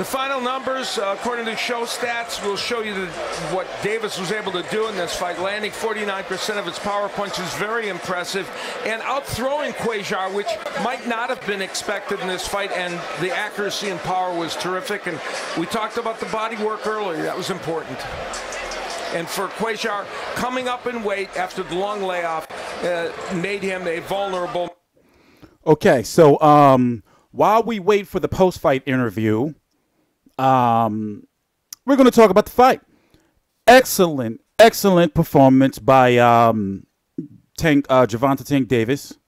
The final numbers, according to show stats, will show you what Davis was able to do in this fight, landing 49% of his power punches, very impressive, and outthrowing Cuellar, which might not have been expected in this fight, and the accuracy and power was terrific. And we talked about the body work earlier. That was important. And for Cuellar, coming up in weight after the long layoff made him a vulnerable. Okay, so while we wait for the post-fight interview, we're going to talk about the fight. Excellent performance by Gervonta Tank Davis.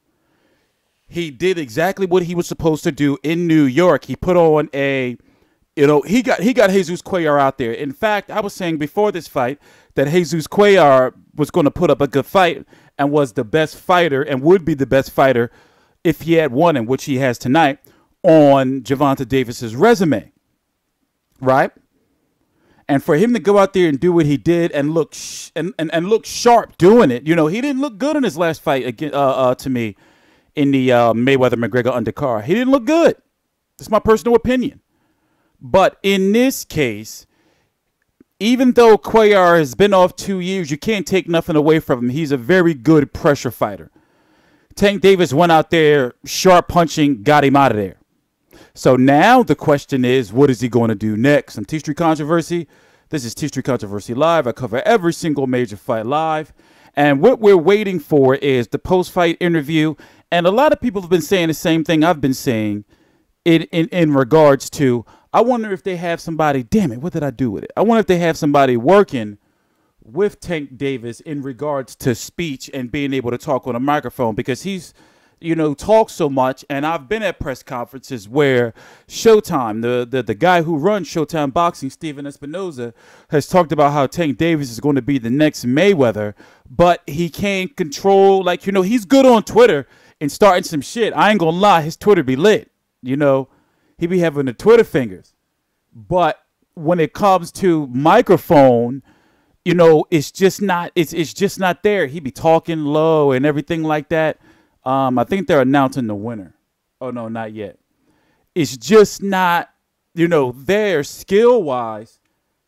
He did exactly what he was supposed to do in New York. He put on he got Jesus Cuellar out there. In fact, I was saying before this fight that Jesus Cuellar was going to put up a good fight and was the best fighter and would be the best fighter if he had won, and which he has tonight, on Gervonta Davis's resume. Right? And for him to go out there and do what he did and look and look sharp doing it, he didn't look good in his last fight again, to me, in the Mayweather-McGregor undercard. He didn't look good. That's my personal opinion. But in this case, even though Cuellar has been off 2 years, you can't take nothing away from him. He's a very good pressure fighter. Tank Davis went out there, sharp punching, got him out of there. So now the question is, what is he going to do next? I'm TstreeT Controversy. This is TstreeT Controversy Live. I cover every single major fight live. And what we're waiting for is the post-fight interview. And a lot of people have been saying the same thing I've been saying in regards to, I wonder if they have somebody, damn it, what did I do with it? I wonder if they have somebody working with Tank Davis in regards to speech and being able to talk on a microphone, because he's, talks so much. And I've been at press conferences where Showtime, the guy who runs Showtime Boxing, Steven Espinoza, has talked about how Tank Davis is going to be the next Mayweather, but he can't control, he's good on Twitter and starting some shit. I ain't gonna lie, his Twitter be lit. He be having the Twitter fingers. But when it comes to microphone, it's just not there. He be talking low and everything like that. I think they're announcing the winner. Oh, no, not yet. It's just not, there skill-wise.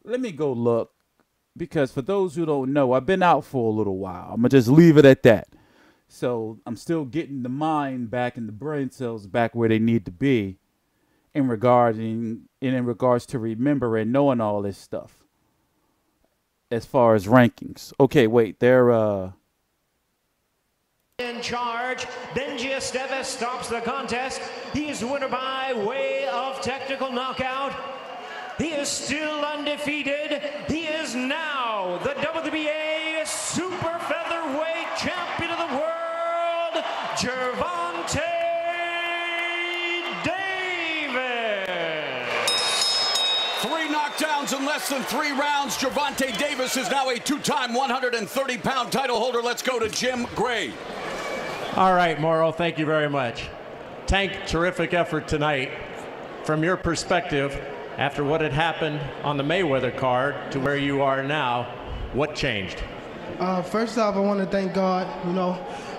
Let me go look, because for those who don't know, I've been out for a little while. I'm going to just leave it at that. So I'm still getting the mind back and the brain cells back where they need to be in regards to remembering, knowing all this stuff as far as rankings. Okay, wait, they're in charge. Benji Esteves stops the contest. He is the winner by way of technical knockout. He is still undefeated. He is now the WBA super featherweight champion of the world, Gervonta Davis. 3 knockdowns in less than 3 rounds. Gervonta Davis is now a 2-time 130-pound title holder. Let's go to Jim Gray. All right, Mauro, thank you very much. Tank, terrific effort tonight. From your perspective, after what had happened on the Mayweather card to where you are now, what changed? First off, I want to thank God.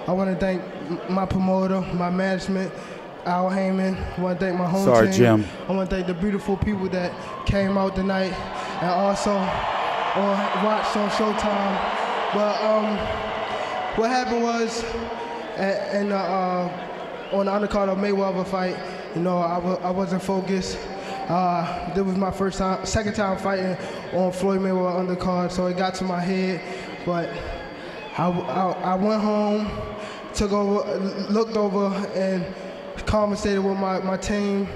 I want to thank my promoter, my management, Al Heyman. I want to thank my home team. Jim. I want to thank the beautiful people that came out tonight and also watched on Showtime. But what happened was, on the undercard of Mayweather fight, I wasn't focused. This was my second time fighting on Floyd Mayweather undercard, so it got to my head. But I went home, looked over, and conversated with my team.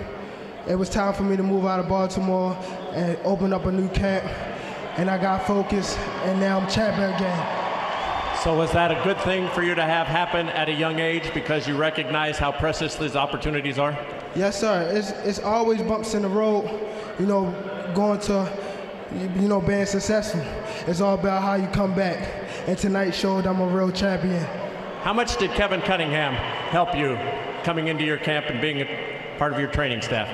It was time for me to move out of Baltimore and open up a new camp. And I got focused, and now I'm champion again. So was that a good thing for you to have happen at a young age because you recognize how precious these opportunities are? Yes, sir. It's always bumps in the road, going to, being successful. It's all about how you come back. And tonight showed I'm a real champion. How much did Kevin Cunningham help you coming into your camp and being a part of your training staff?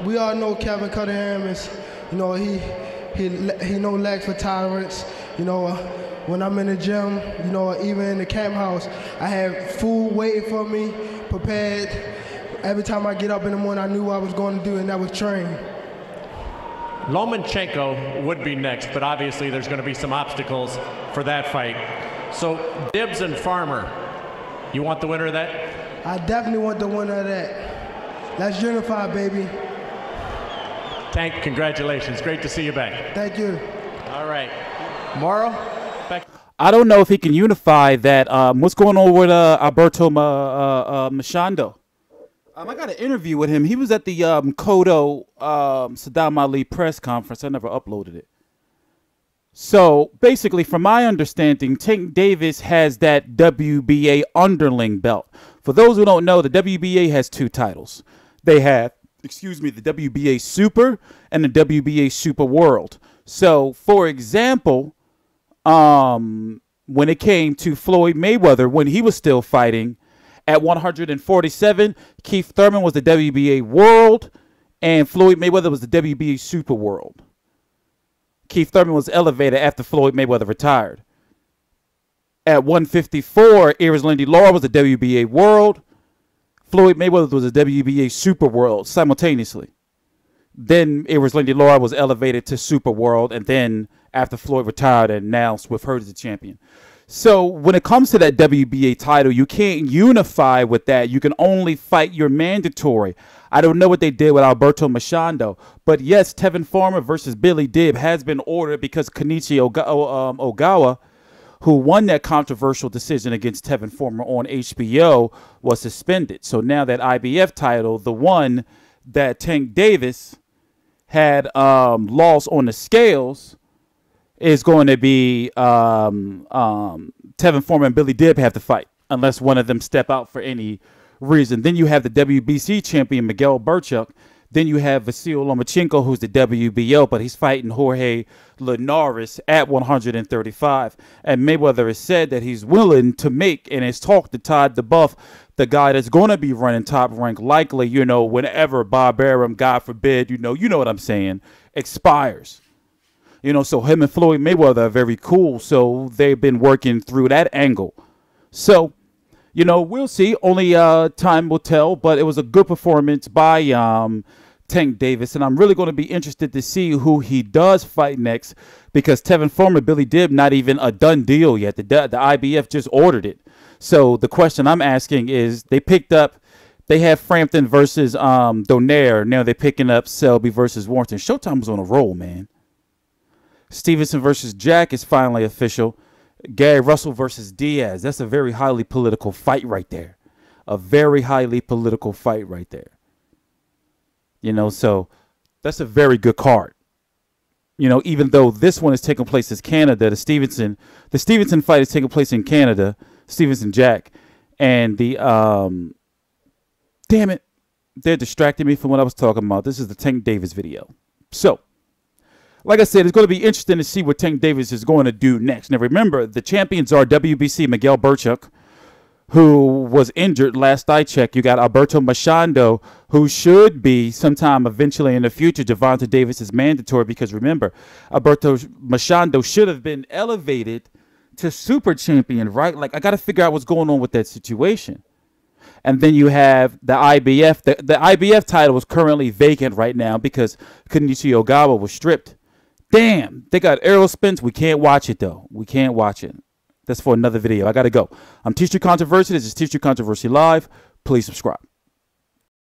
We all know Kevin Cunningham is, he no lacks for tolerance. When I'm in the gym, even in the camp house, I have food waiting for me, prepared. Every time I get up in the morning, I knew what I was going to do, and that was train. Lomachenko would be next, but obviously there's going to be some obstacles for that fight. So Dibbs and Farmer, you want the winner of that? I definitely want the winner of that. Let's unify, baby. Tank, congratulations. Great to see you back. Thank you. All right. Morrow, back. I don't know if he can unify that. What's going on with Alberto Machado? I got an interview with him. He was at the Cotto Saddam Ali press conference. I never uploaded it. So basically, from my understanding, Tank Davis has that WBA underling belt. For those who don't know, the WBA has 2 titles. They have, the WBA Super and the WBA Super World. So, for example, when it came to Floyd Mayweather, when he was still fighting at 147, Keith Thurman was the WBA World and Floyd Mayweather was the WBA Super World. Keith Thurman was elevated after Floyd Mayweather retired. At 154, Erislandy Lara was the WBA World. Floyd Mayweather was the WBA Super World simultaneously. Then Erislandy Lara was elevated to Super World, and then after Floyd retired, and now Swift Hurd is the champion. So when it comes to that WBA title, you can't unify with that. You can only fight your mandatory. I don't know what they did with Alberto Machado, but yes, Tevin Farmer versus Billy Dibb has been ordered because Kenichi Ogawa, who won that controversial decision against Tevin Farmer on HBO, was suspended. So now that IBF title, the one that Tank Davis had lost on the scales, is going to be Tevin Farmer and Billy Dibb have to fight unless one of them step out for any reason. Then you have the WBC champion Miguel Burchuk. Then you have Vasil Lomachenko, who's the WBO, but he's fighting Jorge Linares at 135. And Mayweather has said that he's willing to make and has talked to Todd DeBuff, the guy that's going to be running Top Rank, likely, whenever Bob Arum, God forbid, you know what I'm saying, expires. So him and Floyd Mayweather are very cool. So they've been working through that angle. So, we'll see. Only time will tell. But it was a good performance by Tank Davis. And I'm really going to be interested to see who he does fight next. Because Tevin Farmer, Billy Dibb, not even a done deal yet. The IBF just ordered it. So the question I'm asking is, they have Frampton versus Donaire. Now they're picking up Selby versus Warrington. Showtime was on a roll, man. Stevenson versus Jack is finally official. Gary Russell versus Diaz. That's a very highly political fight right there. A very highly political fight right there. So that's a very good card. Even though this one is taking place in Canada, the Stevenson fight is taking place in Canada, Stevenson Jack. And the damn it, they're distracting me from what I was talking about. This is the Tank Davis video. So, like I said, it's going to be interesting to see what Tank Davis is going to do next. Now, remember, the champions are WBC Miguel Burchuk, who was injured last I checked. You got Alberto Machado, who should be sometime eventually in the future. Gervonta Davis is mandatory because, remember, Alberto Machado should have been elevated to super champion, right? Like, I got to figure out what's going on with that situation. And then you have the IBF. The IBF title is currently vacant right now because Kenichi Ogawa was stripped. Damn, they got arrow spins. We can't watch it, though. We can't watch it. That's for another video. I got to go. I'm TstreeT Controversy. This is TstreeT Controversy Live. Please subscribe.